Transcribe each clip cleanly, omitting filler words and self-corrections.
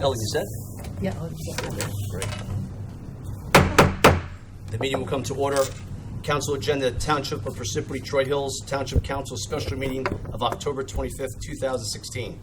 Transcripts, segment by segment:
Ellen, you said? Yeah. Great. The meeting will come to order. Council agenda, Township of Parsippany-Troy Hills, Township Council special meeting of October 25th, 2016.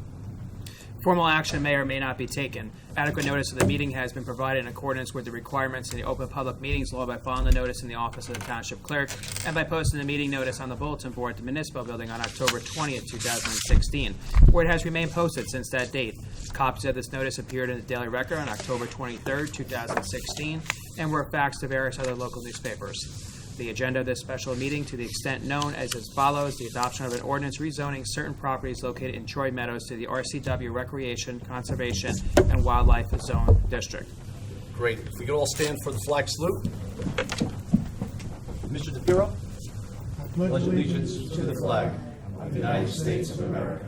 Formal action may or may not be taken. Adequate notice of the meeting has been provided in accordance with the requirements in the Open Public Meetings Law by filing the notice in the office of the Township Clerk and by posting the meeting notice on the bulletin board at the Municipal Building on October 20th, 2016, where it has remained posted since that date. Copies of this notice appeared in the Daily Record on October 23rd, 2016, and were faxed to various other local newspapers. The agenda of this special meeting, to the extent known, as follows: the adoption of an ordinance rezoning certain properties located in Troy Meadows to the RCW Recreation, Conservation, and Wildlife Zone District. Great. If we could all stand for the flag salute. Mr. DePiero? Pledge allegiance to the flag of the United States of America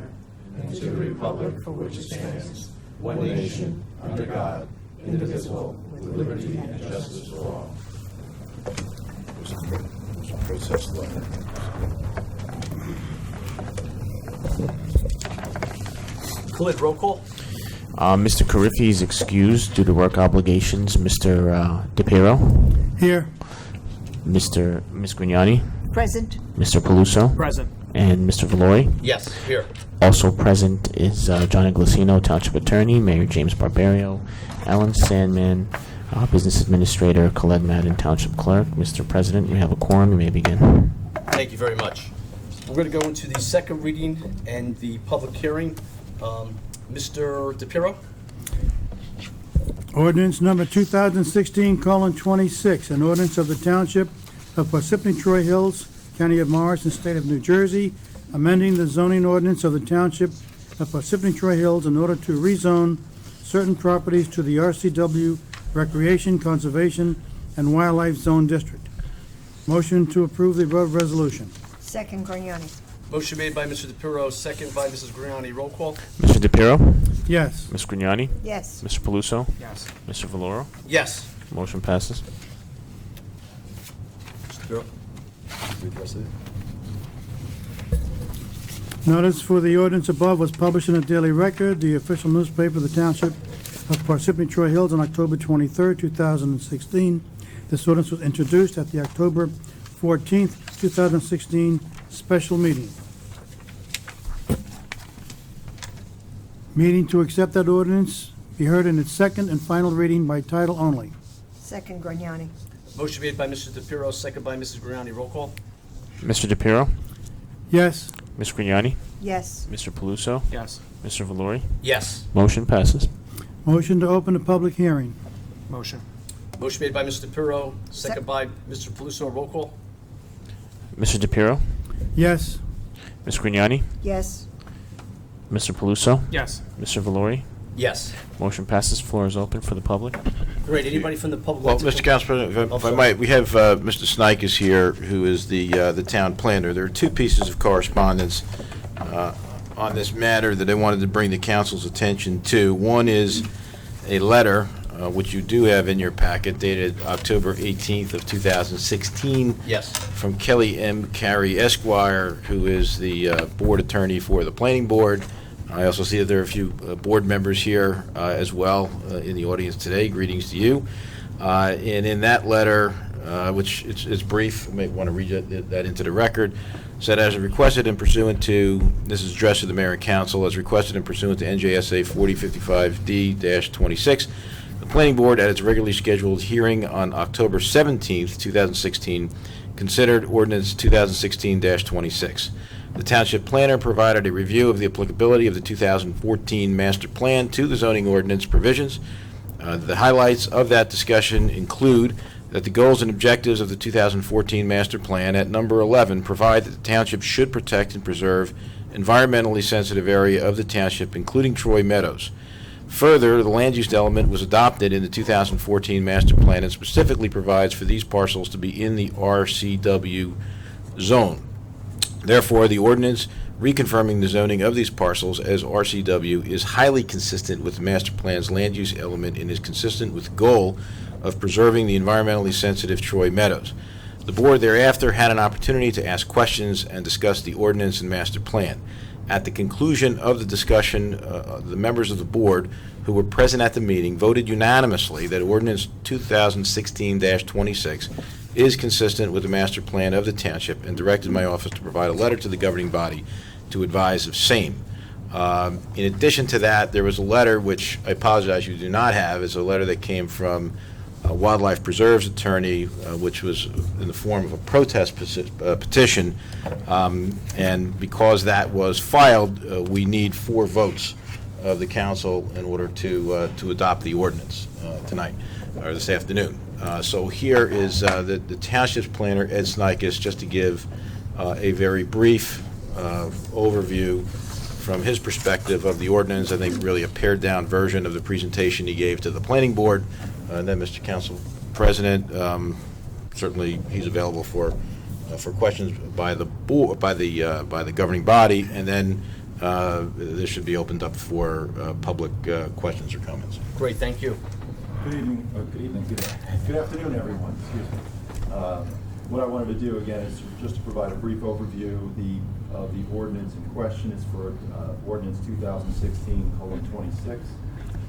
and to the republic for which it stands, one nation, under God, indivisible, with liberty and justice for all. Protest letter. Khalid, roll call. Mr. Carriffy is excused due to work obligations. Mr. DePiero? Here. Miss Grignani? Present. Mr. Peluso? Present. And Mr. Valori? Yes, here. Also present is John Iglesino, Township Attorney, Mayor James Barbario, Alan Sandman, Business Administrator, Khaled Madden, Township Clerk. Mr. President, we have a quorum. You may begin. Thank you very much. We're going to go into the second reading and the public hearing. Mr. DePiero? Ordinance number 2016:26, an ordinance of the Township of Parsippany-Troy Hills, County of Morris, and State of New Jersey, amending the zoning ordinance of the Township of Parsippany-Troy Hills in order to rezone certain properties to the RCW Recreation, Conservation, and Wildlife Zone District. Motion to approve the above resolution. Second, Grignani. Motion made by Mr. DePiero, second by Mrs. Grignani. Roll call. Mr. DePiero? Yes. Ms. Grignani? Yes. Mr. Peluso? Yes. Mr. Valoro? Yes. Motion passes. Mr. DePiero? Read the rest of it. Notice for the ordinance above was published in the Daily Record, the official newspaper of the Township of Parsippany-Troy Hills, on October 23rd, 2016. This ordinance was introduced at the October 14th, 2016 special meeting. Meeting to accept that ordinance be heard in its second and final reading by title only. Second, Grignani. Motion made by Mr. DePiero, second by Mrs. Grignani. Roll call. Mr. DePiero? Yes. Ms. Grignani? Yes. Mr. Peluso? Yes. Mr. Valori? Yes. Motion passes. Motion to open the public hearing. Motion. Motion made by Mr. DePiero, second by Mr. Peluso. Roll call. Mr. DePiero? Yes. Ms. Grignani? Yes. Mr. Peluso? Yes. Mr. Valori? Yes. Motion passes. Floor is open for the public. Great. Anybody from the public? Well, like to Mr. Council President, if I might, we have Mr. Snike is here, who is the town planner. There are two pieces of correspondence on this matter that I wanted to bring the council's attention to. One is a letter, which you do have in your packet, dated October 18th of 2016. Yes. From Kelly M. Carey Esquire, who is the board attorney for the planning board. I also see that there are a few board members here as well in the audience today. Greetings to you. And in that letter, which it's brief, you may want to read that into the record, said, as requested and pursuant to, this is addressed to the mayor and council, as requested and pursuant to NJSA 4055D-26, the planning board at its regularly scheduled hearing on October 17th, 2016, considered ordinance 2016-26. The township planner provided a review of the applicability of the 2014 master plan to the zoning ordinance provisions. The highlights of that discussion include that the goals and objectives of the 2014 master plan at number 11 provide that the township should protect and preserve environmentally sensitive area of the township, including Troy Meadows. Further, the land use element was adopted in the 2014 master plan and specifically provides for these parcels to be in the RCW zone. Therefore, the ordinance reconfirming the zoning of these parcels as RCW is highly consistent with the master plan's land use element and is consistent with the goal of preserving the environmentally sensitive Troy Meadows. The board thereafter had an opportunity to ask questions and discuss the ordinance and master plan. At the conclusion of the discussion, the members of the board who were present at the meeting voted unanimously that ordinance 2016-26 is consistent with the master plan of the township and directed my office to provide a letter to the governing body to advise of same. In addition to that, there was a letter, which I apologize you do not have, is a letter that came from Wildlife Preserve's attorney, which was in the form of a protest petition, and because that was filed, we need 4 votes of the council in order to adopt the ordinance tonight, or this afternoon. So here is the township's planner, Ed Snikes, just to give a very brief overview from his perspective of the ordinance. I think really a pared-down version of the presentation he gave to the planning board. And then, Mr. Council President, certainly he's available for questions by the board, by the governing body, and then this should be opened up for public questions or comments. Great, thank you. Good evening, good afternoon, everyone. Excuse me. What I wanted to do again is just to provide a brief overview of the ordinance in question. It's for ordinance 2016:26.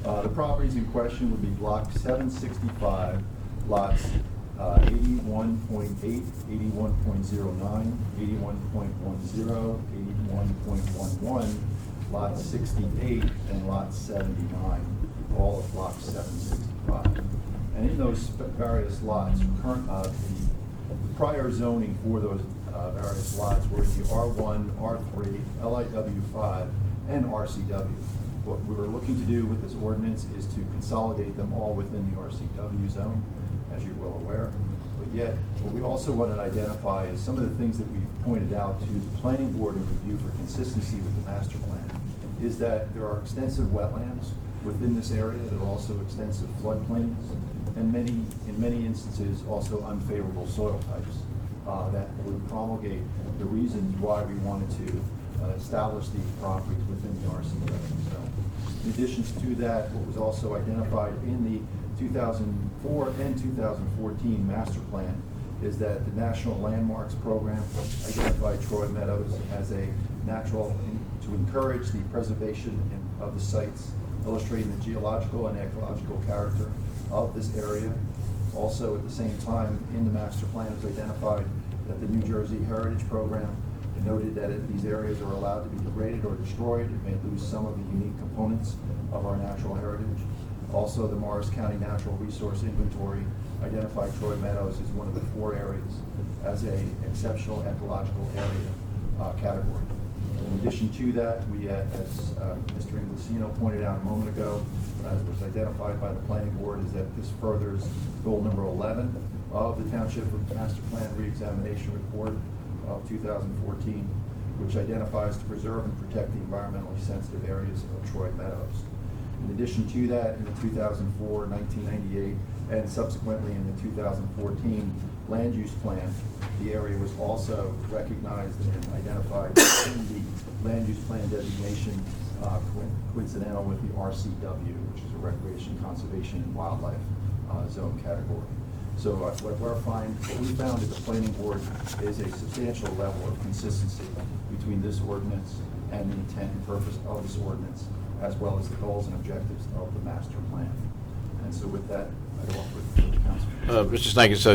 The properties in question would be block 765, lots 81.8, 81.09, 81.10, 81.11, lot 68, and lot 79, all of block 765. And in those various lots, the prior zoning for those various lots were the R1, R3, LIW5, and RCW. What we were looking to do with this ordinance is to consolidate them all within the RCW zone, as you're well aware. But yet, what we also wanted to identify is some of the things that we've pointed out to the planning board in review for consistency with the master plan, is that there are extensive wetlands within this area. There are also extensive floodplains, and in many instances, also unfavorable soil types that would promulgate the reasons why we wanted to establish these properties within the RCW zone. In addition to that, what was also identified in the 2004 and 2014 master plan is that the National Landmarks Program identified Troy Meadows as a natural, to encourage the preservation of the sites, illustrating the geological and ecological character of this area. Also, at the same time, in the master plan, it was identified that the New Jersey Heritage Program noted that if these areas are allowed to be degraded or destroyed, it may lose some of the unique components of our natural heritage. Also, the Morris County Natural Resource Inventory identified Troy Meadows as one of the 4 areas as a exceptional ecological area category. In addition to that, we, as Mr. Inglesino pointed out a moment ago, as was identified by the planning board, is that this furthers goal number 11 of the Township Master Plan Reexamination Report of 2014, which identifies to preserve and protect the environmentally sensitive areas of Troy Meadows. In addition to that, in the 2004, 1998, and subsequently in the 2014 land use plan, the area was also recognized and identified in the land use plan designation coincidental with the RCW, which is a Recreation, Conservation, and Wildlife Zone category. So what we found at the planning board is a substantial level of consistency between this ordinance and the intent and purpose of this ordinance, as well as the goals and objectives of the master plan. And so with that, I'd offer it to the council. Mr. Snikes,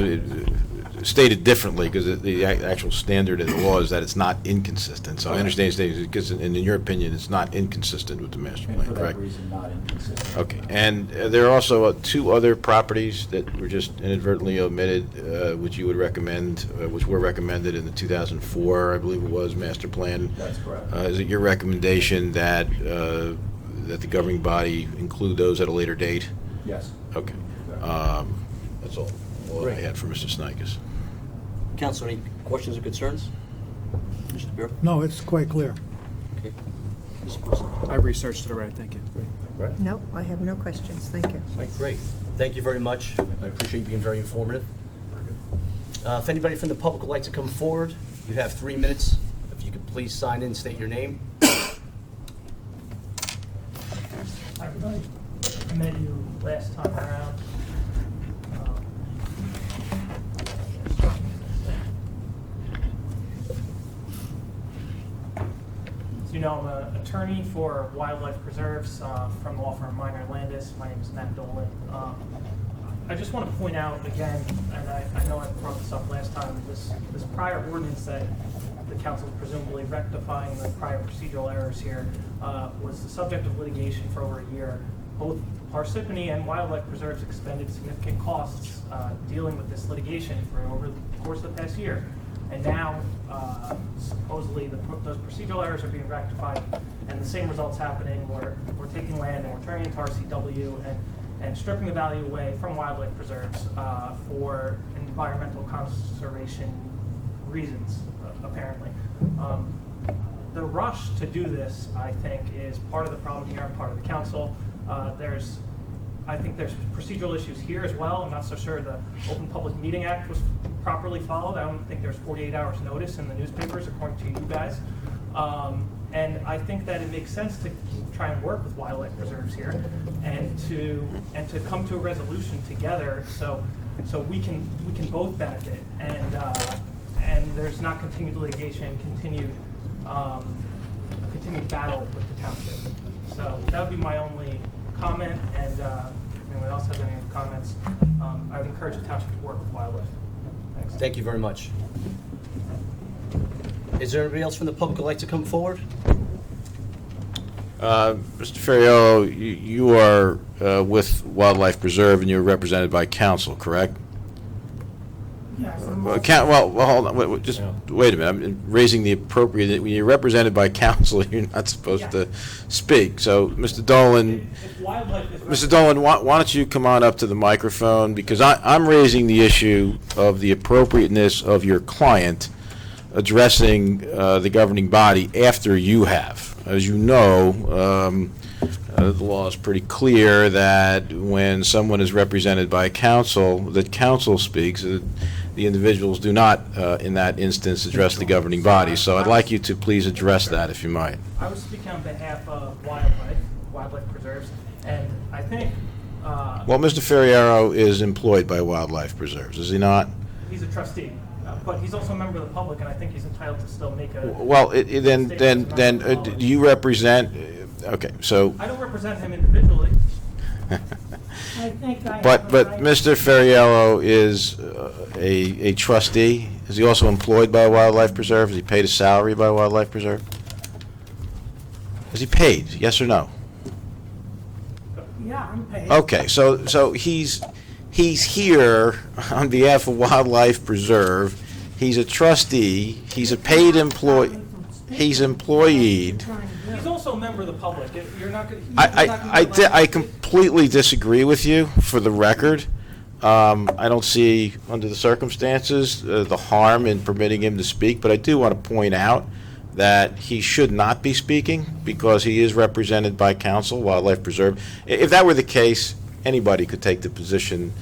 stated differently, because the actual standard in the law is that it's not inconsistent. So I understand stated, because in your opinion, it's not inconsistent with the master plan, And for correct? that reason, not inconsistent. Okay, and there are also 2 other properties that were just inadvertently omitted, which you would recommend, which were recommended in the 2004, I believe it was, master plan. That's correct. Is it your recommendation that that the governing body include those at a later date? Yes. Okay. That's all I had for Mr. Snikes. Council, any questions or concerns? Mr. Bureau? No, it's quite clear. Okay. Mr. Wilson? I researched it already, thank you. Right. No, I have no questions. Thank you. Right, great. Thank you very much. I appreciate you being very informative. If anybody from the public would like to come forward, you have 3 minutes. If you could please sign in, state your name. Hi, everybody. I met you last time around. So you know, I'm an attorney for wildlife preserves from the law firm Minor Landis. My name is Matt Dolan. I just want to point out again, and I know I brought this up last time, this prior ordinance that the council is presumably rectifying the prior procedural errors here was the subject of litigation for over a year. Both Parsippany and Wildlife Preserves expended significant costs dealing with this litigation for over the course of the past year. And now, supposedly, those procedural errors are being rectified, and the same results happening. We're taking land and we're turning it into RCW and stripping the value away from wildlife preserves for environmental conservation reasons, apparently. The rush to do this, I think, is part of the problem here and part of the council. I think there's procedural issues here as well. I'm not so sure the Open Public Meeting Act was properly followed. I don't think there's 48 hours notice in the newspapers, according to you guys. And I think that it makes sense to try and work with wildlife preserves here and to come to a resolution together so we can both benefit and there's not continued litigation, continued battle with the township. So that would be my only comment, and if anyone else has any other comments, I would encourage the township to work with wildlife. Thanks. Thank you very much. Is there anybody else from the public who'd like to come forward? Mr. Ferriello, you are with Wildlife Preserve and you're represented by counsel, correct? Yes. Well, hold on. Just wait a minute. I'm raising the appropriate. When you're represented by counsel, you're not supposed to speak. So, Mr. Dolan, why don't you come on up to the microphone? Because I'm raising the issue of the appropriateness of your client addressing the governing body after you have. As you know, the law is pretty clear that when someone is represented by counsel, that counsel speaks. The individuals do not, in that instance, address the governing body. So I'd like you to please address that, if you might. I was speaking on behalf of Wildlife Preserves, and I think... Well, Mr. Ferriero is employed by Wildlife Preserves, is he not? He's a trustee, but he's also a member of the public, and I think he's entitled to still make a... Well, then, do you represent... Okay, so... I don't represent him individually. But Mr. Ferriello is a trustee. Is he also employed by Wildlife Preserve? Is he paid a salary by Wildlife Preserve? Is he paid? Yes or no? Yeah, I'm paid. Okay, so he's here on behalf of Wildlife Preserve. He's a trustee. He's a paid employee. He's employed. He's also a member of the public. You're not going I completely disagree with you, for the record. I don't see, under the circumstances, the harm in permitting him to speak, but I do want to point out that he should not be speaking because he is represented by counsel, Wildlife Preserve. If that were the case, anybody could take the position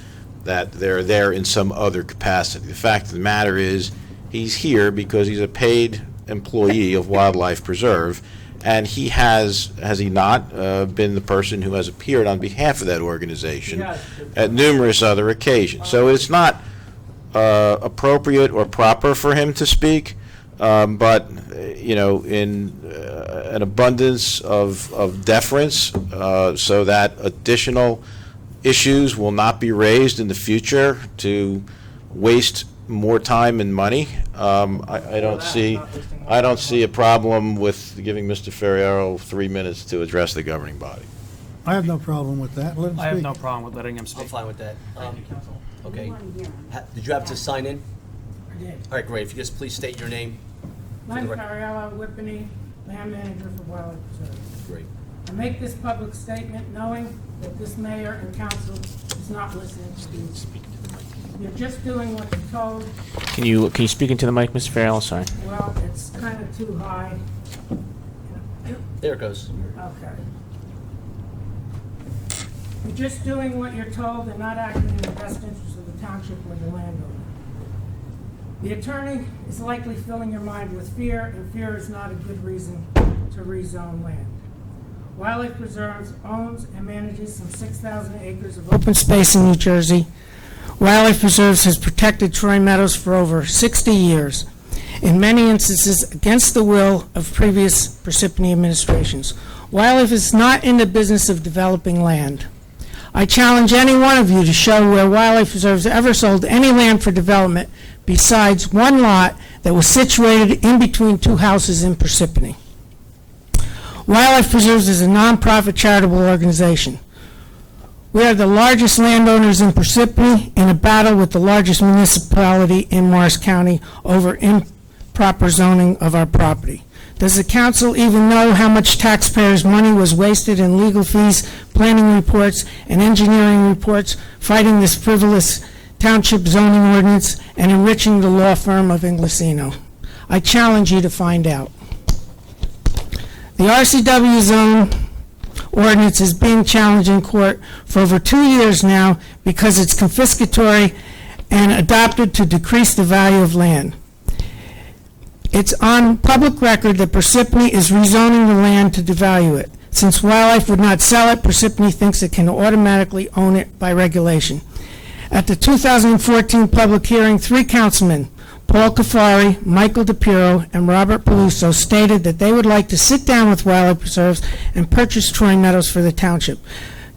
that they're there in some other capacity. The fact of the matter is, he's here because he's a paid employee of Wildlife Preserve, and he has he not, been the person who has appeared on behalf of that organization at numerous other occasions. So it's not appropriate or proper for him to speak, but, you know, in an abundance of deference, so that additional issues will not be raised in the future to waste more time and money. I don't see a problem with giving Mr. Ferriero 3 minutes to address the governing body. I have no problem with that. Let him speak. I have no problem with letting him I'm speak. fine with that. Thank you, counsel. Okay. Did you have to sign in? I did. All right, great. If you just please state your name. Len Farrella, Whippany, land manager for Wildlife Preserve. Great. I make this public statement knowing that this mayor and council is not listening to you. You're just doing what you're told. Can you speak into the mic, Mr. Farrell? Sorry. Well, it's kind of too high. There it goes. Okay. You're just doing what you're told and not acting in the best interest of the township or the landowner. The attorney is likely filling your mind with fear, and fear is not a good reason to rezone land. Wildlife Preserves owns and manages some 6,000 acres of open space in New Jersey. Wildlife Preserves has protected Troy Meadows for over 60 years. in many instances against the will of previous Parsippany administrations. Wildlife is not in the business of developing land. I challenge any one of you to show where Wildlife Reserves ever sold any land for development besides one lot that was situated in between two houses in Parsippany. Wildlife Preserves is a nonprofit charitable organization. We are the largest landowners in Parsippany in a battle with the largest municipality in Morris County over improper zoning of our property. Does the council even know how much taxpayers' money was wasted in legal fees, planning reports, and engineering reports fighting this frivolous township zoning ordinance and enriching the law firm of Inglesino? I challenge you to find out. The RCW zone ordinance is being challenged in court for over 2 years now because it's confiscatory and adopted to decrease the value of land. It's on public record that Parsippany is rezoning the land to devalue it. Since Wildlife would not sell it, Parsippany thinks it can automatically own it by regulation. At the 2014 public hearing, 3 councilmen, Paul Kafari, Michael DePiero, and Robert Peluso, stated that they would like to sit down with Wildlife Preserves and purchase Troy Meadows for the township.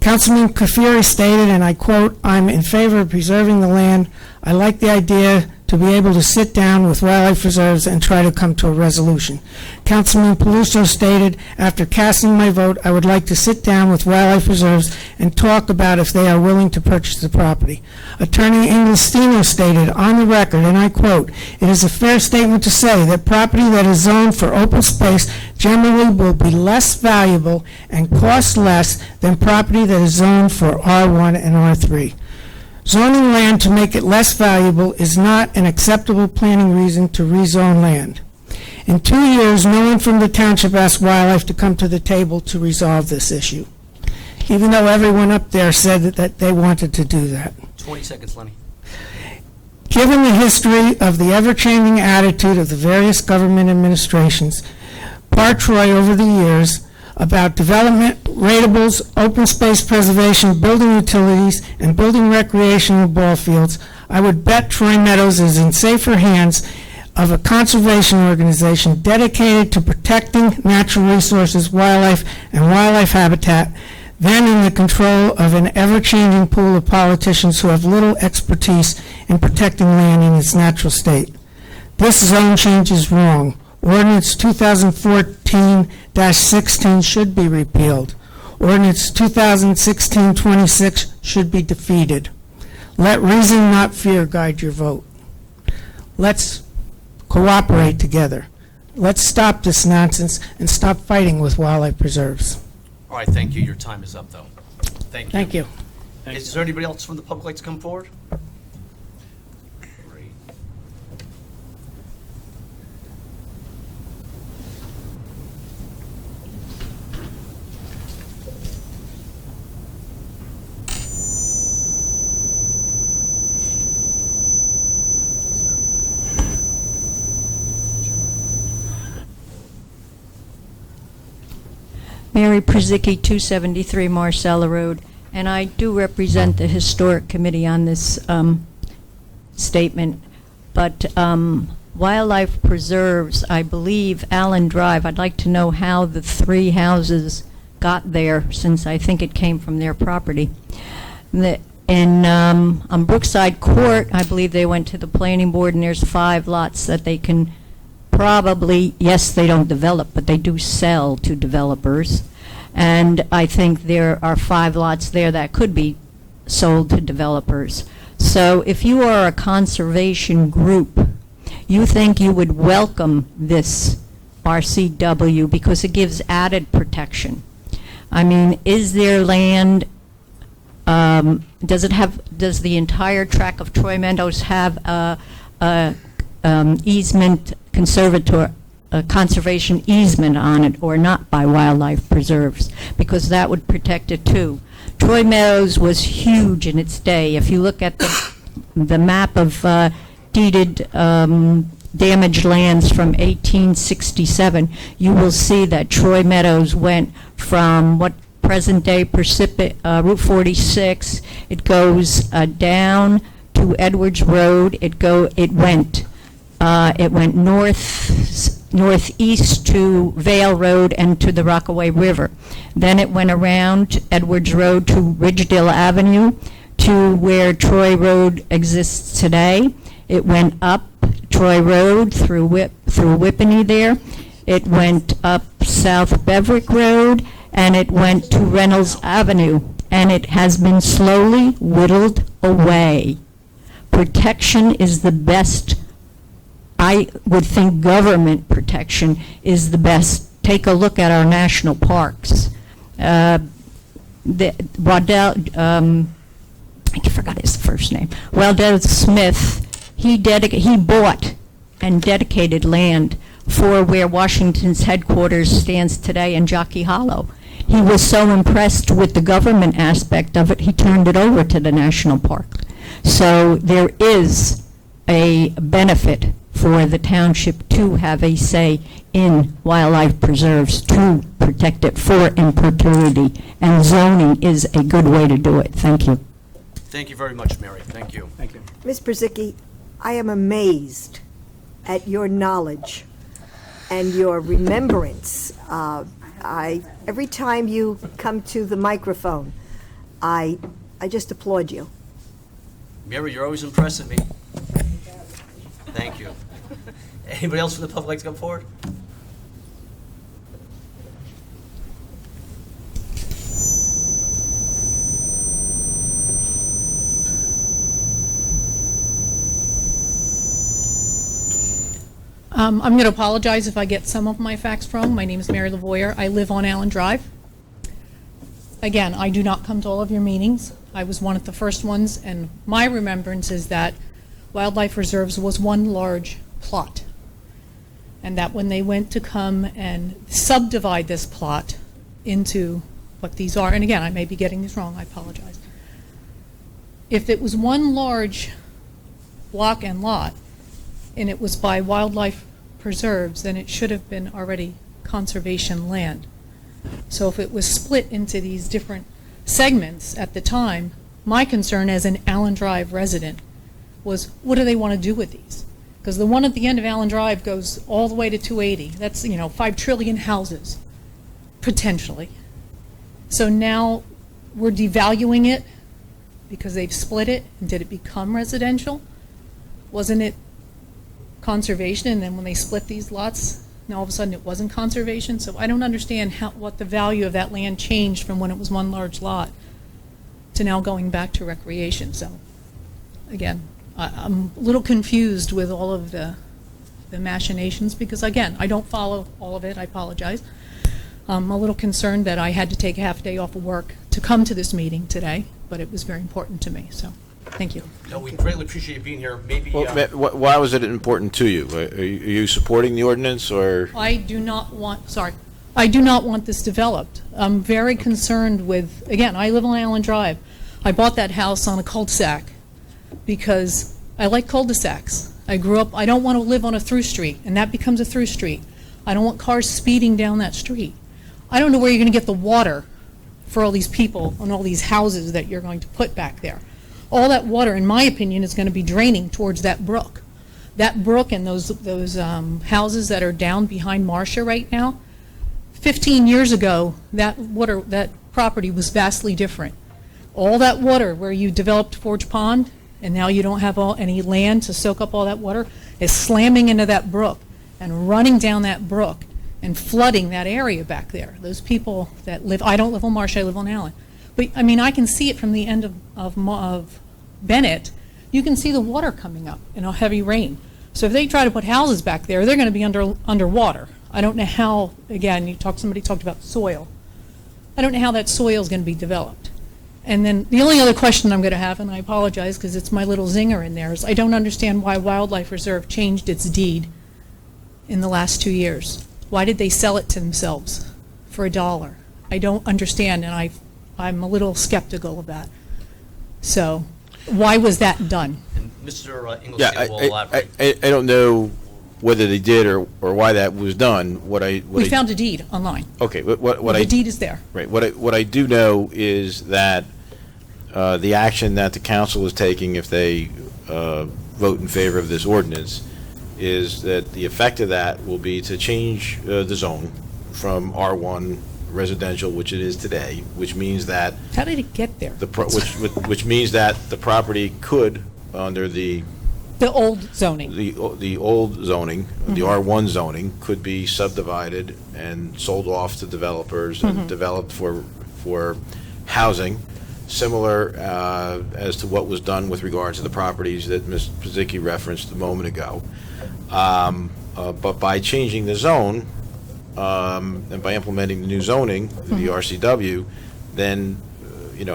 Councilman Kafiri stated, and I quote, "I'm in favor of preserving the land. I like the idea to be able to sit down with Wildlife Reserves and try to come to a resolution." Councilman Peluso stated, "After casting my vote, I would like to sit down with Wildlife Reserves and talk about if they are willing to purchase the property." Attorney Inglesino stated on the record, and I quote, "It is a fair statement to say that property that is zoned for open space generally will be less valuable and cost less than property that is zoned for R1 and R3. Zoning land to make it less valuable is not an acceptable planning reason to rezone land. In 2 years, no one from the township asked Wildlife to come to the table to resolve this issue, even though everyone up there said that they wanted to do that. 20 seconds, Lenny. Given the history of the ever-changing attitude of the various government administrations, Troy over the years, about development, ratables, open space preservation, building utilities, and building recreational ball fields, I would bet Troy Meadows is in safer hands of a conservation organization dedicated to protecting natural resources, wildlife, and wildlife habitat than in the control of an ever-changing pool of politicians who have little expertise in protecting land in its natural state. This zone change is wrong. Ordinance 2014-16 should be repealed. Ordinance 2016-26 should be defeated. Let reason, not fear, guide your vote. Let's cooperate together. Let's stop this nonsense and stop fighting with Wildlife Preserves. All right, thank you. Your time is up, though. Thank you. Thank you. Is there anybody else from the public like to come forward? Great. Mary Przicki, 273 Marcella Road, and I do represent the Historic Committee on this statement, but Wildlife Preserves, I believe, Allen Drive, I'd like to know how the 3 houses got there, since I think it came from their property. On Brookside Court, I believe they went to the planning board, and there's 5 lots that they can probably, yes, they don't develop, but they do sell to developers. And I think there are 5 lots there that could be sold to developers. So if you are a conservation group, you think you would welcome this RCW because it gives added protection. I mean, is there land, does the entire tract of Troy Meadows have a easement, conservation easement on it, or not by Wildlife Preserves? Because that would protect it too. Troy Meadows was huge in its day. If you look at the map of deeded damaged lands from 1867, you will see that Troy Meadows went from what present-day Route 46. It goes down to Edwards Road. It went It went northeast to Vale Road and to the Rockaway River. Then it went around Edwards Road to Ridgedale Avenue to where Troy Road exists today. It went up Troy Road through Whippany there. It went up South Beverick Road, and it went to Reynolds Avenue, and it has been slowly whittled away. Protection is the best. I would think government protection is the best. Take a look at our national parks. Waddell, I forgot his first name. Waddell Smith, he bought and dedicated land for where Washington's headquarters stands today in Jockey Hollow. He was so impressed with the government aspect of it, he turned it over to the national park. So there is a benefit for the township to have a say in wildlife preserves to protect it for in perpetuity, and zoning is a good way to do it. Thank you. Thank you very much, Mary. Thank you. Thank you. Ms. Brzezicki, I am amazed at your knowledge and your remembrance. Every time you come to the microphone, I just applaud you. Mary, you're always impressing me. Thank you. Anybody else from the public like to come forward? I'm going to apologize if I get some of my facts wrong. My name is Mary Lavoyer. I live on Allen Drive. Again, I do not come to all of your meetings. I was one of the first ones, and my remembrance is that wildlife reserves was one large plot, and that when they went to come and subdivide this plot into what these are, and again, I may be getting these wrong, I apologize. If it was one large block and lot, and it was by wildlife preserves, then it should have been already conservation land. So if it was split into these different segments at the time, my concern as an Allen Drive resident was, what do they want to do with these? Because the one at the end of Allen Drive goes all the way to 280. That's, 5 trillion houses, potentially. So now we're devaluing it because they've split it, and did it become residential? Wasn't it conservation, and then when they split these lots, now all of a sudden it wasn't conservation? So I don't understand what the value of that land changed from when it was one large lot to now going back to recreation. So again, I'm a little confused with all of the machinations, because again, I don't follow all of it. I apologize. I'm a little concerned that I had to take a half day off of work to come to this meeting today, but it was very important to me. So thank you. No, we greatly appreciate you being here. Maybe. Well, why was it important to you? Are you supporting the ordinance, or? I do not want this developed. I'm very concerned with, again, I live on Allen Drive. I bought that house on a cul-de-sac because I like cul-de-sacs. I grew up, I don't want to live on a through street, and that becomes a through street. I don't want cars speeding down that street. I don't know where you're going to get the water for all these people and all these houses that you're going to put back there. All that water, in my opinion, is going to be draining towards that brook. That brook and those houses that are down behind Marcia right now, 15 years ago, that property was vastly different. All that water where you developed Forge Pond, and now you don't have any land to soak up all that water, is slamming into that brook and running down that brook and flooding that area back there. Those people that live, I don't live on Marcia, I live on Allen. But I mean, I can see it from the end of Bennett. You can see the water coming up in a heavy rain. So if they try to put houses back there, they're going to be underwater. I don't know how, again, somebody talked about soil. I don't know how that soil is going to be developed. And then the only other question I'm going to have, and I apologize because it's my little zinger in there, is I don't understand why Wildlife Reserve changed its deed in the last 2 years. Why did they sell it to themselves for $1? I don't understand, and I'm a little skeptical of that. So why was that done? And Mr. Ingleston will elaborate. I don't know whether they did or why that was done. We found a deed online. Okay, The deed is there. Right. What I do know is that the action that the council is taking, if they vote in favor of this ordinance, is that the effect of that will be to change the zone from R1 residential, which it is today, which means that How did it get there? which means that the property could, under the old zoning. the old zoning, the R1 zoning, could be subdivided and sold off to developers and developed for housing, similar as to what was done with regards to the properties that Ms. Pizicki referenced a moment ago. But by changing the zone, and by implementing the new zoning, the RCW, then,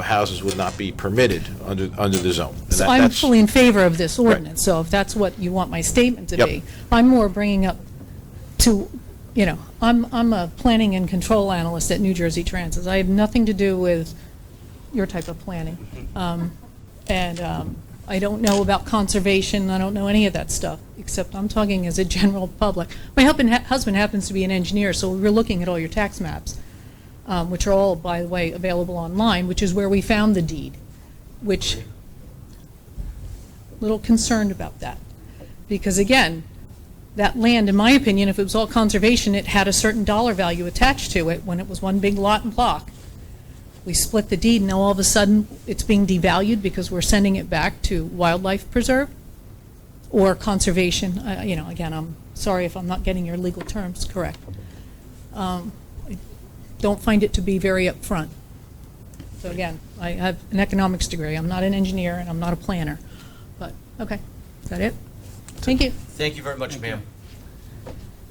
houses would not be permitted under the zone. And So I'm fully in favor of this ordinance, so if that's what you want my statement to Yep. be. I'm more bringing up to, I'm a planning and control analyst at New Jersey Transit. I have nothing to do with your type of planning. I don't know about conservation, I don't know any of that stuff, except I'm talking as a general public. My husband happens to be an engineer, so we were looking at all your tax maps, which are all, by the way, available online, which is where we found the deed, which, little concerned about that. Because again, that land, in my opinion, if it was all conservation, it had a certain dollar value attached to it when it was one big lot and block. We split the deed, now all of a sudden, it's being devalued because we're sending it back to wildlife preserve or conservation. Again, I'm sorry if I'm not getting your legal terms correct. I don't find it to be very upfront. So again, I have an economics degree. I'm not an engineer and I'm not a planner. But, okay, is that it? Thank you. Thank you very much, ma'am.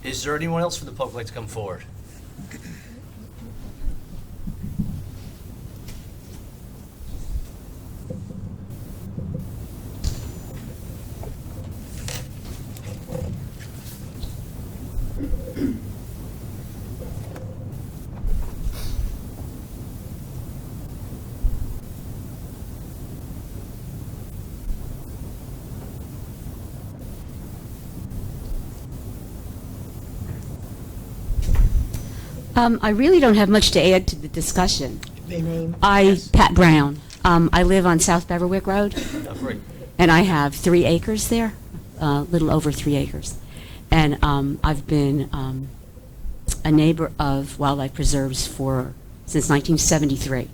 Is there anyone else from the public like to come forward? I really don't have much to add to the discussion. Name. Pat Brown. I live on South Beverwick Road, Oh, great. and I have 3 acres there, a little over 3 acres. And I've been a neighbor of wildlife preserves since 1973.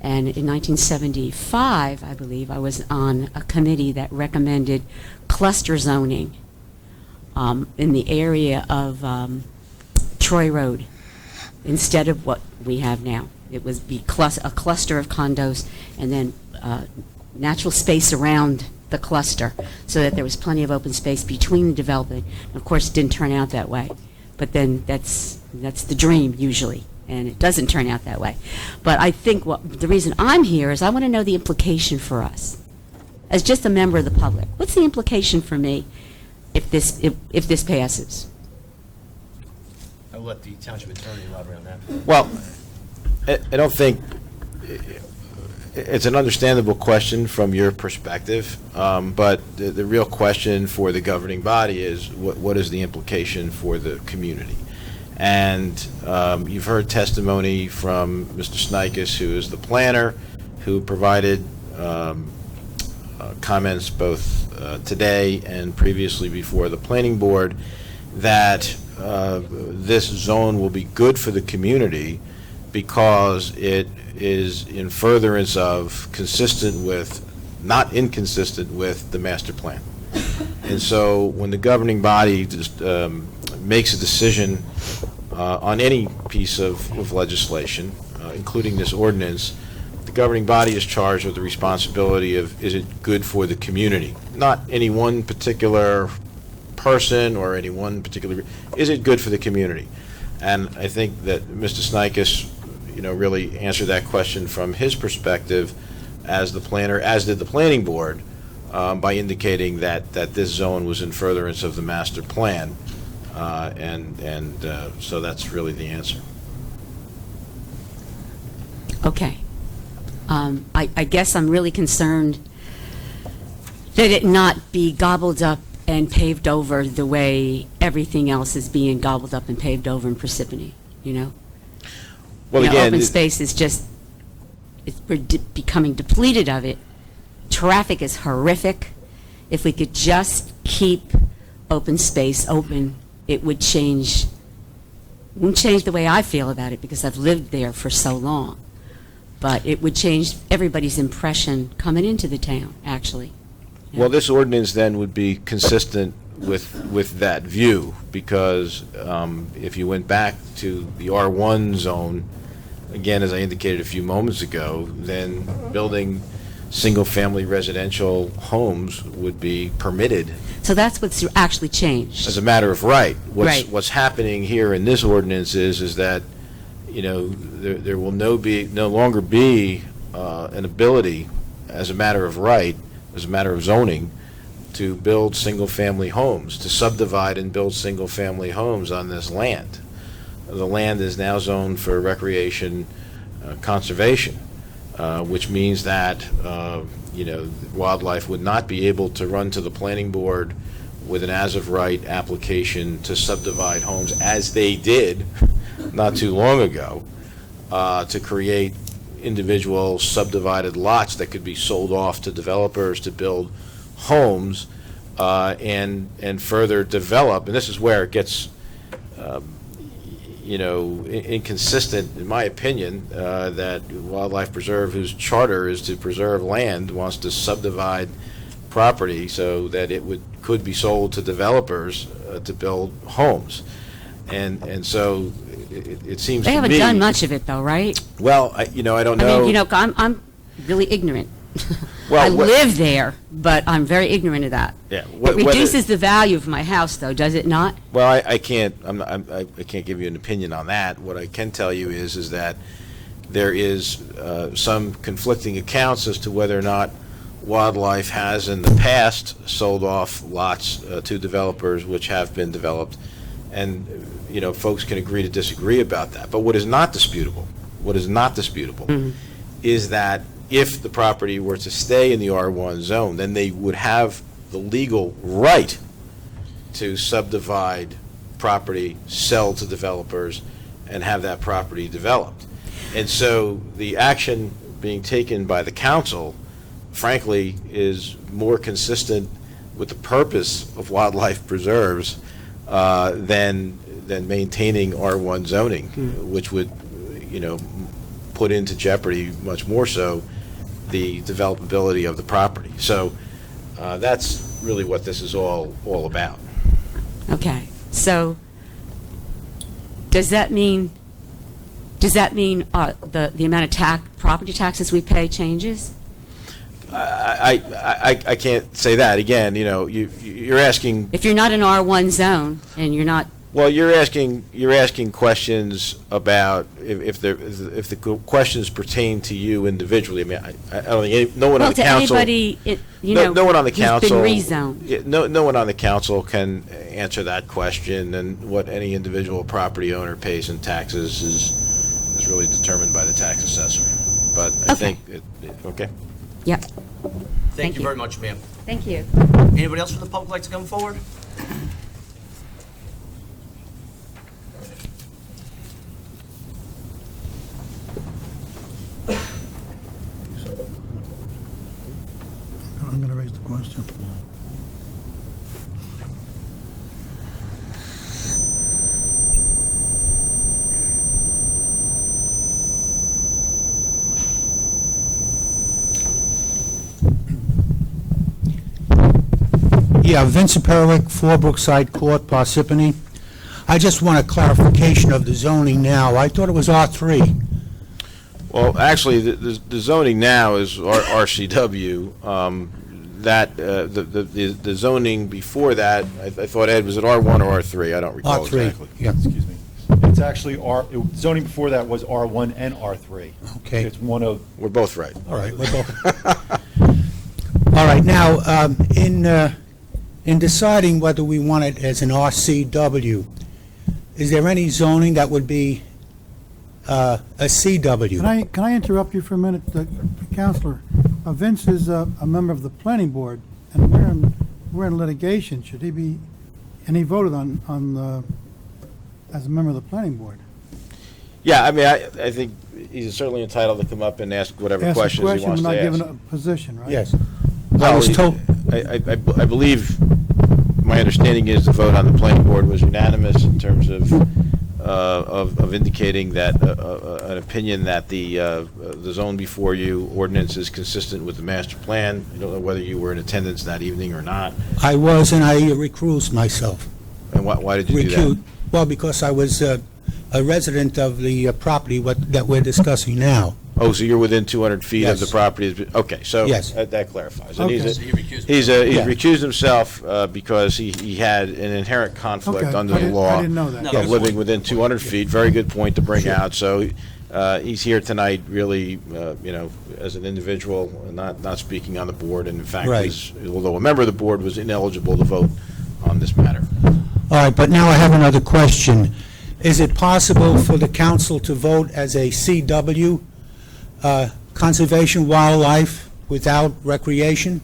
And in 1975, I believe, I was on a committee that recommended cluster zoning in the area of Troy Road, instead of what we have now. It would be a cluster of condos and then natural space around the cluster so that there was plenty of open space between the development. And of course, it didn't turn out that way. But then that's the dream usually, and it doesn't turn out that way. But I think the reason I'm here is I want to know the implication for us as just a member of the public. What's the implication for me if this passes? I'll let the township attorney elaborate on that. Well, I don't think it's an understandable question from your perspective, but the real question for the governing body is what is the implication for the community? And you've heard testimony from Mr. Snikes, who is the planner, who provided comments both today and previously before the planning board that this zone will be good for the community because it is in furtherance of not inconsistent with the master plan. And so when the governing body just makes a decision on any piece of legislation, including this ordinance, the governing body is charged with the responsibility of, is it good for the community? Not any one particular person or any one particular, is it good for the community? And I think that Mr. Snikes, really answered that question from his perspective as the planner, as did the planning board, by indicating that this zone was in furtherance of the master plan. So that's really the answer. Okay. I guess I'm really concerned that it not be gobbled up and paved over the way everything else is being gobbled up and paved over in Parsippany, Well, again, open space is we're becoming depleted of it. Traffic is horrific. If we could just keep open space open, it would change, wouldn't change the way I feel about it because I've lived there for so long. But it would change everybody's impression coming into the town, actually. Yeah. Well, this ordinance then would be consistent with that view, because if you went back to the R1 zone, again, as I indicated a few moments ago, then building single-family residential homes would be permitted So that's what's actually changed. as a matter of right. Right. What's happening here in this ordinance is that, you know, there will no longer be an ability, as a matter of right, as a matter of zoning, to build single-family homes, to subdivide and build single-family homes on this land. The land is now zoned for recreation, conservation, which means that, you know, wildlife would not be able to run to the planning board with an as-of-right application to subdivide homes, as they did not too long ago, to create individual subdivided lots that could be sold off to developers to build homes and further develop. And this is where it gets, you know, inconsistent, in my opinion, that Wildlife Preserve, whose charter is to preserve land, wants to subdivide property so that it could be sold to developers to build homes. And so it seems They to me... haven't done much of it, though, right? Well, I don't know. I mean, you know, I'm really ignorant. Well, I live there, but I'm very ignorant of that. Yeah, It reduces the value of my house, though, does it not? Well, I can't give you an opinion on that. What I can tell you is that there is some conflicting accounts as to whether or not Wildlife has in the past sold off lots to developers which have been developed, and you know, folks can agree to disagree about that. But what is not disputable is that if the property were to stay in the R1 zone, then they would have the legal right to subdivide property, sell to developers, and have that property developed. And so the action being taken by the council, frankly, is more consistent with the purpose of wildlife preserves than maintaining R1 zoning, which would, you know, put into jeopardy much more so the developability of the property. So that's really what this is all about. Okay, so does that mean the amount of property taxes we pay changes? I can't say that. Again, you know, you're asking. If you're not in R1 zone and you're not. Well, you're asking questions about if the questions pertain to you individually. I mean, I don't think no one on the council. Anybody, no one on the council. Who's been rezoned. No one on the council can answer that question, and what any individual property owner pays in taxes is really determined by the tax assessor. But I think okay. Yep. Thank you very much, ma'am. Thank you. Anybody else from the public like to come forward? I'm going to raise the question. Yeah, Vincent Perwick, 4 Brookside Court, Parsippany. I just want a clarification of the zoning now. I thought it was R3. Well, actually, the zoning now is RCW. The zoning before that, I thought, Ed, was it R1 or R3? I don't recall R3. exactly. Yeah. Excuse me. It's actually zoning before that was R1 and R3. Okay. It's one of. We're both right. All right, we're both. All right, now, in deciding whether we want it as an RCW, is there any zoning that would be a CW? Can I interrupt you for a minute, Counselor? Vince is a member of the planning board, and we're in litigation. Should he be, and he voted on as a member of the planning board. Yeah, I mean, I think he's certainly entitled to come up and ask whatever questions he wants to ask. Not given a position, right? Yes. I was told. I believe, my understanding is the vote on the planning board was unanimous in terms of indicating that an opinion that the zone before you ordinance is consistent with the master plan. I don't know whether you were in attendance that evening or not. I was, and I recused myself. And why did you do that? Well, because I was a resident of the property that we're discussing now. Oh, so you're within 200 feet of Yes. the property? Okay, so Yes. that clarifies. And Okay. he's So you recused he's Yeah. recused himself because he had an inherent conflict Okay, under I the didn't- law I didn't know that. No, of good living point. within 200 feet. Very good point to bring out. So he's here tonight really, as an individual, not speaking on the board, and in fact, Right. although a member of the board was ineligible to vote on this matter. All right, but now I have another question. Is it possible for the council to vote as a CW, conservation wildlife without recreation,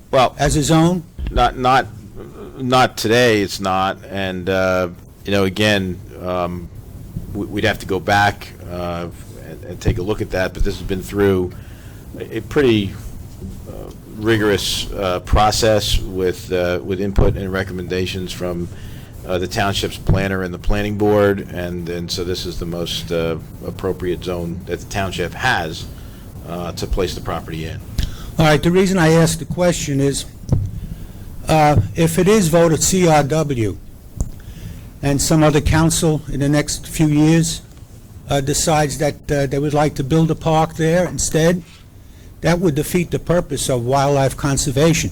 Well, as a zone? not today, it's not, and, again, we'd have to go back and take a look at that, but this has been through a pretty rigorous process with input and recommendations from the township's planner and the planning board, and so this is the most appropriate zone that the township has to place the property in. All right, the reason I asked the question is, if it is voted CRW, and some other council in the next few years decides that they would like to build a park there instead, that would defeat the purpose of wildlife conservation.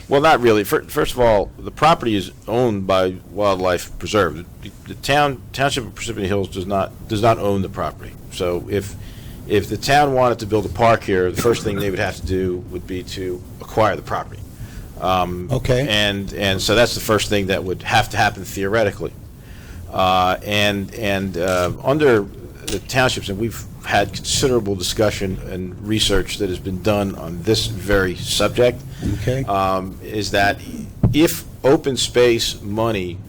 Well, not really. First of all, the property is owned by Wildlife Preserve. The township of Parsippany Hills does not own the property. So if the town wanted to build a park here, the first thing they would have to do would be to acquire the property. Okay. And so that's the first thing that would have to happen theoretically. And under the townships, and we've had considerable discussion and research that has been done on this very subject, Okay. is that if open space money,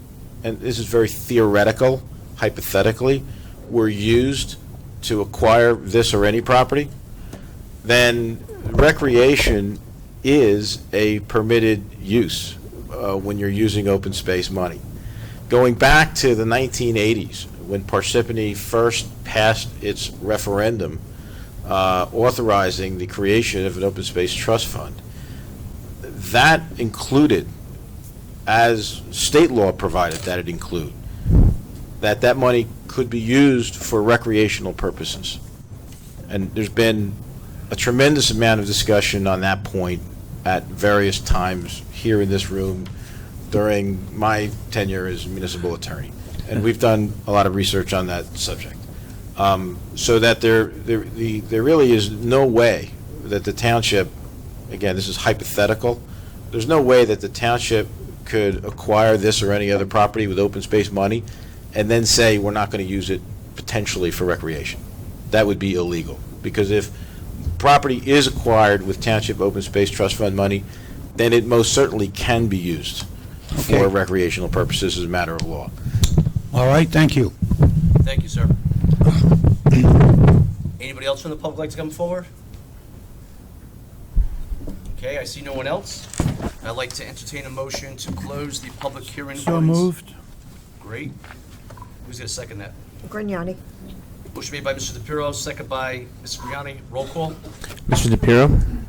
and this is very theoretical, hypothetically, were used to acquire this or any property, then recreation is a permitted use when you're using open space money. Going back to the 1980s, when Parsippany first passed its referendum authorizing the creation of an open space trust fund, that included, as state law provided that it include, that money could be used for recreational purposes. And there's been a tremendous amount of discussion on that point at various times here in this room during my tenure as municipal attorney. And we've done a lot of research on that subject. So that there really is no way that the township, again, this is hypothetical, there's no way that the township could acquire this or any other property with open space money and then say we're not going to use it potentially for recreation. That would be illegal, because if property is acquired with township open space trust fund money, then it most certainly can be used Okay. for recreational purposes as a matter of law. All right, thank you. Thank you, sir. Anybody else from the public like to come forward? Okay, I see no one else. I'd like to entertain a motion to close the public hearing. So moved. Great. Who's going to second that? Grignani. Motion made by Mr. DePiero, second by Mrs. Grignani. Roll call? Mr. DePiero,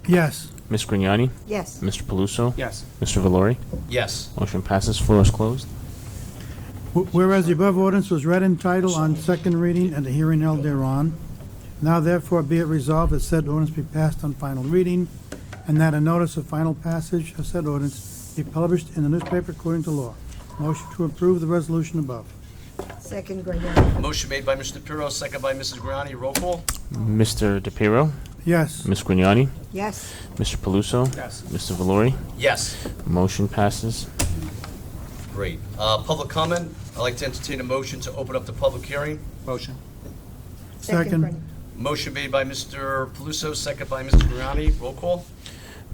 Yes. Ms. Grignani, Yes. Mr. Paluso, Yes. Mr. Valori. Yes. Motion passes. Floor is closed. Whereas the above ordinance was read in title on second reading and the hearing held thereon, now therefore be it resolved that said ordinance be passed on final reading, and that a notice of final passage of said ordinance be published in the newspaper according to law. Motion to approve the resolution above. Second, Grignani. Motion made by Mr. DePiero, second by Mrs. Grignani. Roll call? Mr. DePiero, Yes. Ms. Grignani, Yes. Mr. Paluso, Yes. Mr. Valori. Yes. Motion passes. Great. Public comment? I'd like to entertain a motion to open up the public hearing. Motion. Second. Grignani. Motion made by Mr. Paluso, second by Mr. Grignani. Roll call?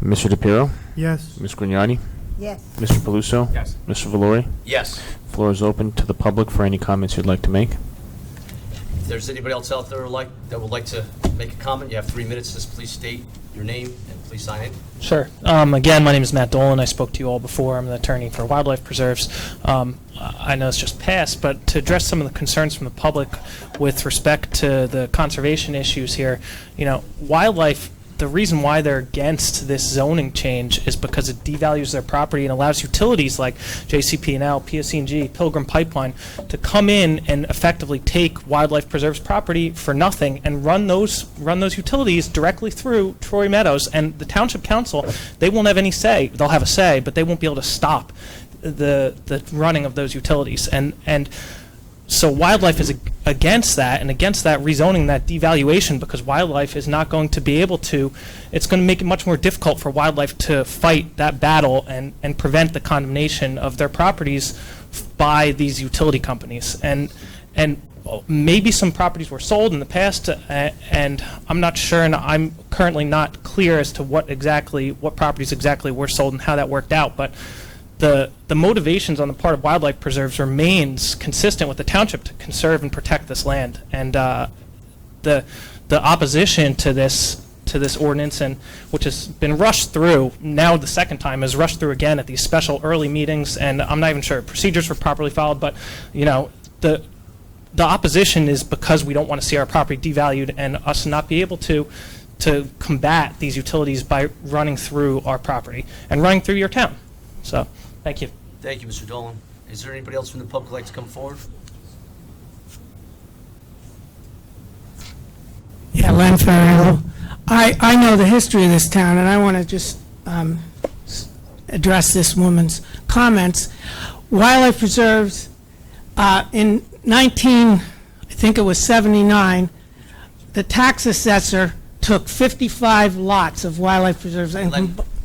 Mr. DePiero, Yes. Ms. Grignani, Yes. Mr. Paluso, Yes. Mr. Valori. Yes. Floor is open to the public for any comments you'd like to make. If there's anybody else out there that would like to make a comment, you have 3 minutes. Just please state your name and Please sign in. Sure. Again, my name is Matt Dolan. I spoke to you all before. I'm the attorney for wildlife preserves. I know it's just passed, but to address some of the concerns from the public with respect to the conservation issues here, wildlife, the reason why they're against this zoning change is because it devalues their property and allows utilities like JCP&L, PSC&G, Pilgrim Pipeline to come in and effectively take wildlife preserves property for nothing and run those utilities directly through Troy Meadows. And the Township Council, they won't have any say. They'll have a say, but they won't be able to stop the running of those utilities. And so wildlife is against that, and against that rezoning, that devaluation, because wildlife is not going to be able to, it's going to make it much more difficult for wildlife to fight that battle and prevent the condemnation of their properties by these utility companies. And maybe some properties were sold in the past, and I'm not sure, and I'm currently not clear as to what properties exactly were sold and how that worked out, but the motivations on the part of wildlife preserves remains consistent with the township to conserve and protect this land. And the opposition to this ordinance, and which has been rushed through now the second time, is rushed through again at these special early meetings, and I'm not even sure procedures were properly followed, but the opposition is because we don't want to see our property devalued and us not be able to combat these utilities by running through our property and running through your town. So, thank you. Thank you, Mr. Dolan. Is there anybody else from the public who'd like to come forward? Yeah, Len Ferraro. I know the history of this town, and I want to just address this woman's comments. Wildlife preserves, in I think it was 79, the tax assessor took 55 lots of wildlife preserves. And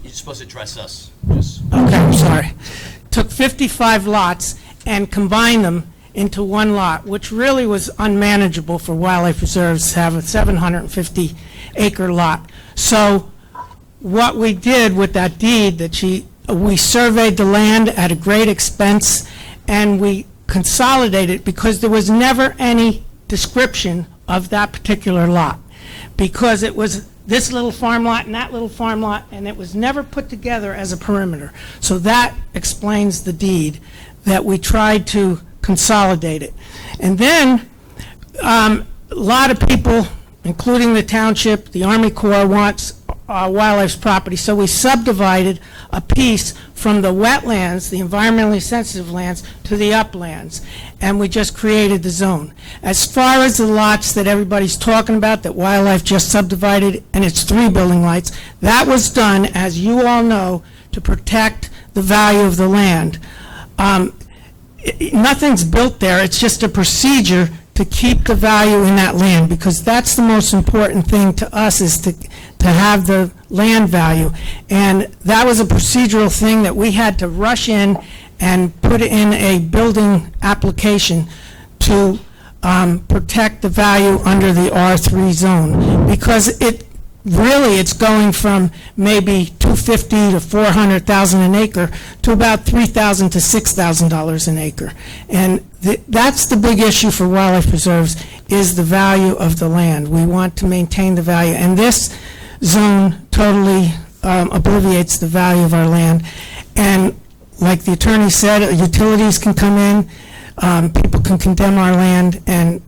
You're supposed to address us. Okay, I'm sorry. Took 55 lots and combined them into one lot, which really was unmanageable for wildlife preserves to have a 750-acre lot. So what we did with that deed, we surveyed the land at a great expense, and we consolidated because there was never any description of that particular lot, because it was this little farm lot and that little farm lot, and it was never put together as a perimeter. So that explains the deed, that we tried to consolidate it. And then a lot of people, including the township, the Army Corps, wants wildlife's property, so we subdivided a piece from the wetlands, the environmentally sensitive lands, to the uplands, and we just created the zone. As far as the lots that everybody's talking about, that wildlife just subdivided, and it's 3 building lots, that was done, as you all know, to protect the value of the land. Nothing's built there, it's just a procedure to keep the value in that land, because that's the most important thing to us, is to have the land value. And that was a procedural thing that we had to rush in and put in a building application to protect the value under the R3 zone, because it's going from maybe $250,000 to $400,000 an acre to about $3,000 to $6,000 an acre. And that's the big issue for wildlife preserves, is the value of the land. We want to maintain the value, and this zone totally obliviates the value of our land. And like the attorney said, utilities can come in, people can condemn our land, and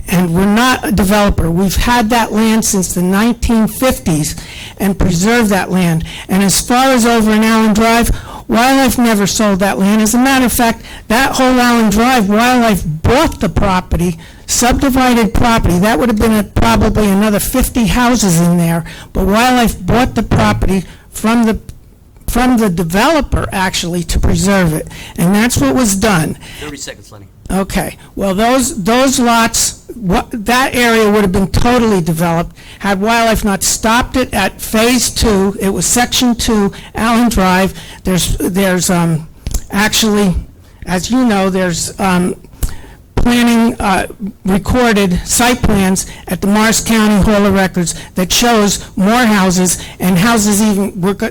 we're not a developer. We've had that land since the 1950s and preserved that land. And as far as over in Allen Drive, wildlife never sold that land. As a matter of fact, that whole Allen Drive, wildlife bought the property, subdivided property. That would have been probably another 50 houses in there, but wildlife bought the property from the developer, actually, to preserve it. And that's what was done. 30 seconds, Lenny. Okay, well, those lots, that area would have been totally developed had wildlife not stopped it at phase 2. It was section 2, Allen Drive. There's actually, as you know, there's planning recorded site plans at the Morris County Hall of Records that shows more houses, and houses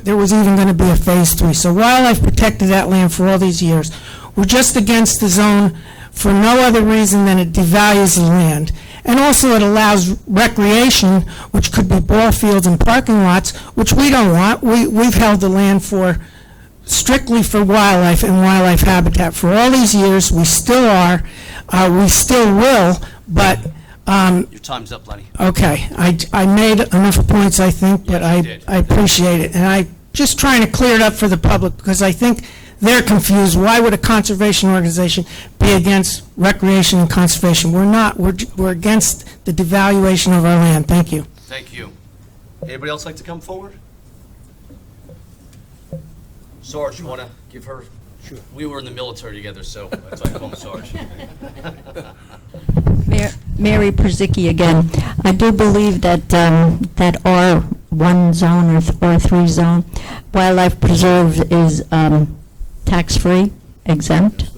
there was even going to be a phase 3. So wildlife protected that land for all these years. We're just against the zone for no other reason than it devalues the land. And also it allows recreation, which could be ball fields and parking lots, which we don't want. We've held the land for strictly for wildlife and wildlife habitat for all these years. We still are, we still will, but Your time's up, Lenny. okay, I made enough points, I think, but Yes, you did. I appreciate it. And I just trying to clear it up for the public, because I think they're confused. Why would a conservation organization be against recreation and conservation? We're not. We're against the devaluation of our land. Thank you. Thank you. Anybody else like to come forward? Sarge, you want to give her? Sure. We were in the military together, so that's why I call him Sarge. Mary Perzicki again. I do believe that that R1 zone or R3 zone, wildlife preserve is tax-free, exempt.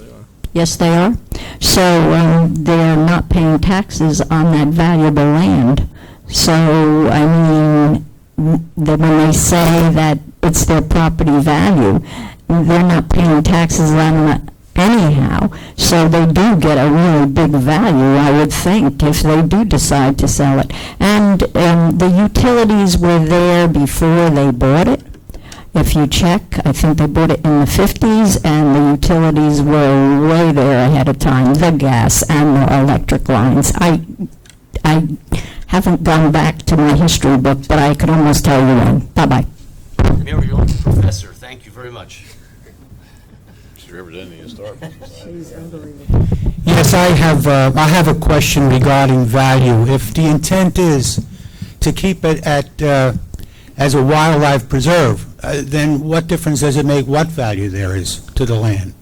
Yes, they are. So they're not paying taxes on that valuable land. So, I mean, when they say that it's their property value, they're not paying taxes on it anyhow. So they do get a really big value, I would think, if they do decide to sell it. And the utilities were there before they bought it. If you check, I think they bought it in the 50s, and the utilities were way there ahead of time, the gas and the electric lines. I haven't gone back to my history book, but I could almost tell you when. Bye-bye. Mary, you're like a professor. Thank you very much. She's representing the historical society. Yes, I have a question regarding value. If the intent is to keep it at, as a wildlife preserve, then what difference does it make what value there is to the land?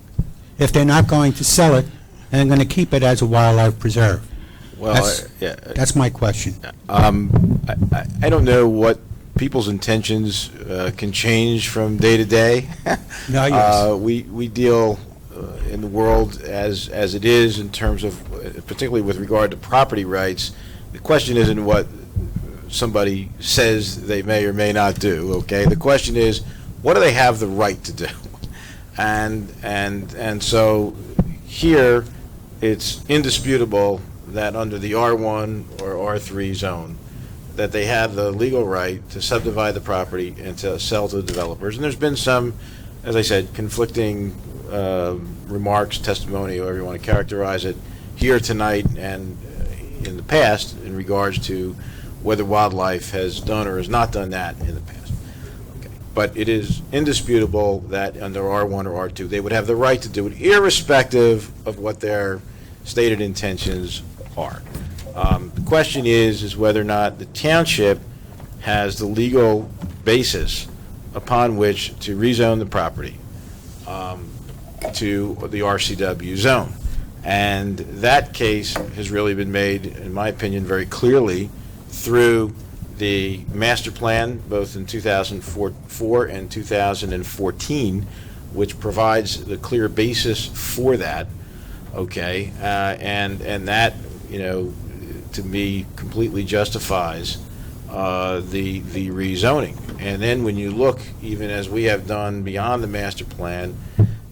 If they're not going to sell it, and they're going to keep it as a wildlife preserve? Well, That's my question. I don't know what people's intentions can change from day to day. No, yes. We deal in the world as it is in terms of, particularly with regard to property rights. The question isn't what somebody says they may or may not do. Okay, the question is, what do they have the right to do? And so here, it's indisputable that under the R1 or R3 zone, that they have the legal right to subdivide the property and to sell to the developers. And there's been some, as I said, conflicting remarks, testimony, however you want to characterize it, here tonight and in the past in regards to whether wildlife has done or has not done that in the past. Okay. But it is indisputable that under R1 or R2, they would have the right to do it irrespective of what their stated intentions are. The question is whether or not the township has the legal basis upon which to rezone the property to the RCW zone. And that case has really been made, in my opinion, very clearly through the master plan, both in 2004 and 2014, which provides the clear basis for that. Okay, and that, you know, to me, completely justifies the rezoning. And then when you look, even as we have done beyond the master plan,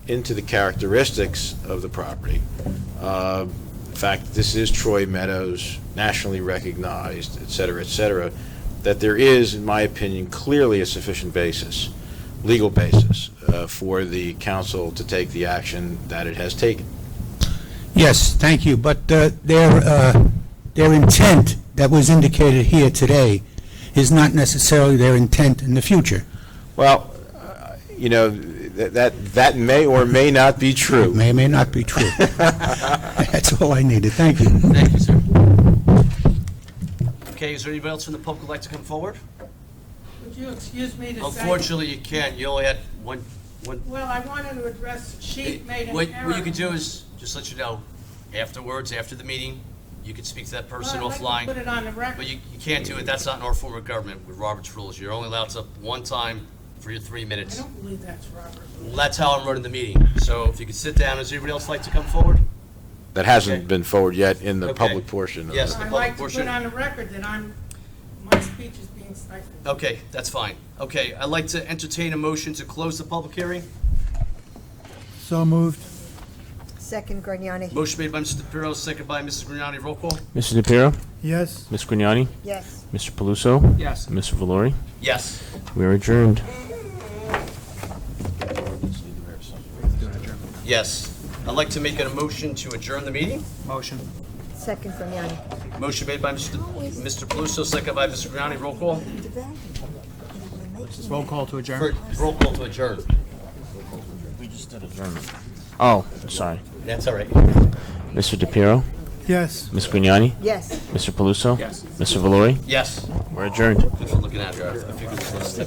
into the characteristics of the property. In fact, this is Troy Meadows, nationally recognized, et cetera, that there is, in my opinion, clearly a sufficient basis, legal basis, for the council to take the action that it has taken. Yes, thank you, but their intent that was indicated here today is not necessarily their intent in the future. Well, you know, that may or may not be true. It may or may not be true. That's all I needed. Thank you. Thank you, sir. Okay, is there anybody else from the public who'd like to come forward? Would you excuse me to say? Unfortunately, you can't. You only had one. Well, I wanted to address, Sheep made an error. What you could do is, just let you know, afterwards, after the meeting, you could speak to that person Well, I'd offline. like to put it on the record. But you can't do it. That's not in our form of government with Robert's rules. You're only allowed to one time for your 3 I minutes. don't believe that's Robert. Well, that's how I'm running the meeting. So if you could sit down, does anybody else like to come forward? That hasn't Okay. been forward yet in the Okay. public portion. Of Yes, it. the I'd public like to portion. put on the record that my speech is being stifled. Okay, that's fine. Okay, I'd like to entertain a motion to close the public hearing. So moved. Second, Grignani. Motion made by Mr. DePiero, second by Mrs. Grignani. Roll call? Mr. DePiero? Yes. Ms. Grignani? Yes. Mr. Paluso? Yes. Mr. Valori? Yes. We are adjourned. Yes. I'd like to make a motion to adjourn the meeting. Motion. Second, Grignani. Motion made by Mr. Paluso, second by Mr. Grignani. Roll call? Roll call to adjourn. Roll call to adjourn. We just did adjournment. Oh, sorry. That's all right. Mr. DePiero? Yes. Ms. Grignani? Yes. Mr. Paluso? Yes. Mr. Valori? Yes. We're adjourned. Good for looking at you. I figured this was